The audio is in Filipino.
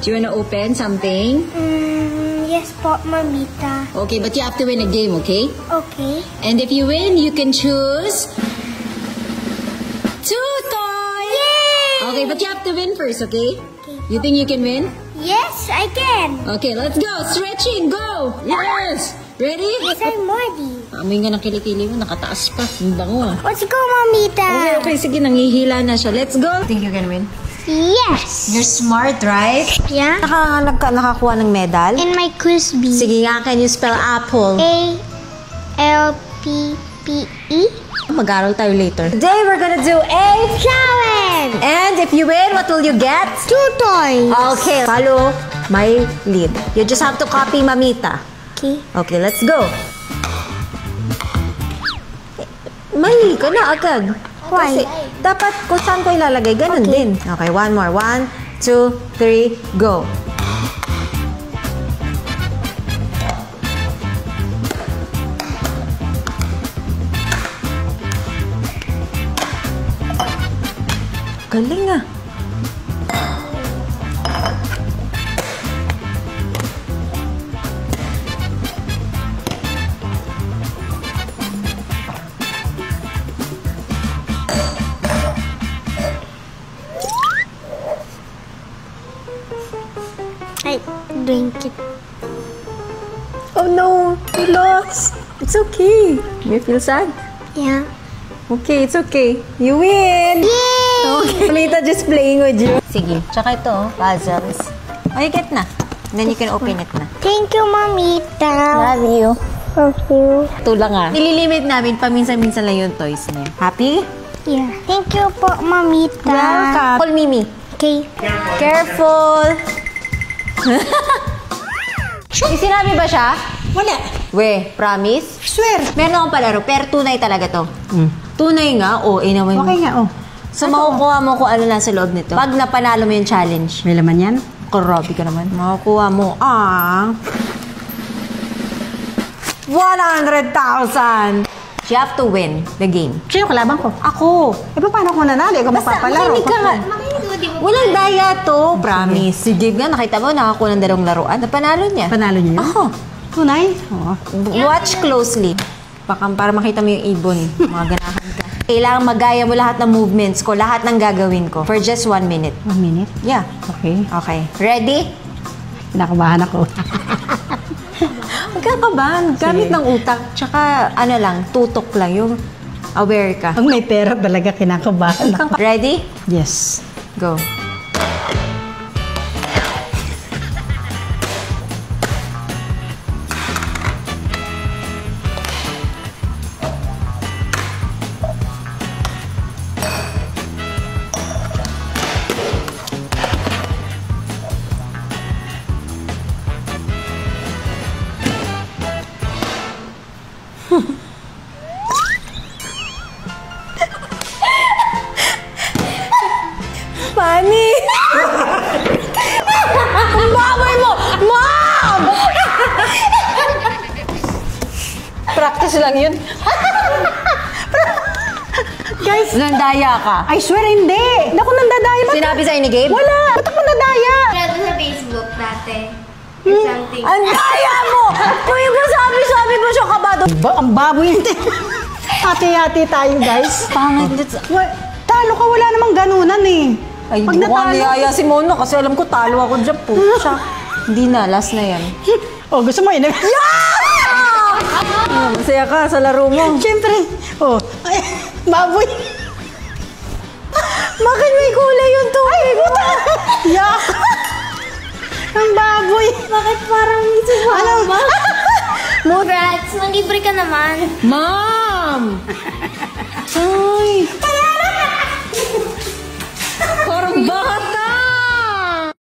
Do you want to open something? Yes, po, Mamita. Okay, but you have to win a game, okay? Okay. And if you win, you can choose 2 toys! Yay! Okay, but you have to win first, okay? Okay. You think you can win? Yes, I can. Okay, let's go! Stretching, go! Yes! Ready? Yes, I'm ready. Amoy nga ng kilikili mo, nakataas pa. Ang bango ah. Let's go, Mamita. Okay, sige, nangihila na siya. Let's go! Think you can win? Yes. You're smart, right? Yeah. Nakakuha ng medal? And my crispy. Sige nga, can you spell apple? A-L-P-P-E. Mag-aral tayo later. Today, we're gonna do a challenge. And if you win, what will you get? 2 toys. Okay, follow my lead. You just have to copy Mamita. Okay. Okay, let's go. Mali ka na agad. Why? Kasi dapat kung saan ko ilalagay, ganun din. Okay, one more. 1, 2, 3, go. Galing ah. I drink it. Oh no, you lost. It's okay. You feel sad? Yeah. Okay, it's okay. You win! Yay! Okay. Lolita just playing with you. Sige. Tsaka ito, puzzles. Oh, you get na. Then you can open it na. Thank you, Mamita. Love you. Love you. Ito lang ah. Nililimit namin, paminsan-minsan lang yung toys niya. Happy? Yeah. Thank you po, Mamita. Welcome. Call Mimi. Okay. Careful. May sinabi ba siya? Wala. We, promise? Swear. Meron akong palaro, pero tunay talaga to. Tunay nga, o, inaway mo. Okay nga, oh. So, makukuha mo kung ano nasa loob nito. Pag napanalo mo yung challenge. May laman yan? Korobi ka naman. Makukuha mo ang 100,000. You have to win the game. Sino kalaban ko? Ako. Eh, paano ko nanalo? Ikaw mapapalaro. Makinig ka nga. Walang daya to. Promise. Si Gabe nga, nakita mo, nakakuha ng 2 laruan. Napanalo niya. Panalo niyo yun? Ako. Tunay? Oo. Watch closely. Para makita mo yung ibon. Mga ganahan ka. Kailangan magaya mo lahat ng movements ko, lahat ng gagawin ko. For just 1 minute. 1 minute? Yeah. Okay. Okay. Ready? Kinakabahan ako. Magkakabahan. Gamit ng utak. Tsaka, ano lang, tutok lang. Yung aware ka. Pag may pera talaga, kinakabahan ako. Ready? Yes. Go. Funny! Ang baboy mo! Mom! Practice lang yun. Guys, Nandaya ka. I swear hindi. Naku, nandadaya. Sinabi sa'yo ni Gabe? Wala. Ba't ako nandaya? Wala sa Facebook dati. Or something. Ang daya mo! Kung yung sabi mo siya kabado. Ang baboy yun. Hati-hati tayo, guys. Pangit. Talo ka, wala namang ganunan eh. Ay, Pag di ko natalo- niyaya si Mona kasi alam ko talo ako dyan po. Siya. Hindi na, last na yan. Oh, gusto mo yun? Masaya ka sa laro mo. Siyempre. Oh, ay, baboy. Bakit may kulay yung tubig? Ay, puta! Yak! Ang baboy. Bakit parang ito ba? Ano? Congrats! Nang libre ka naman. Mom! Ay!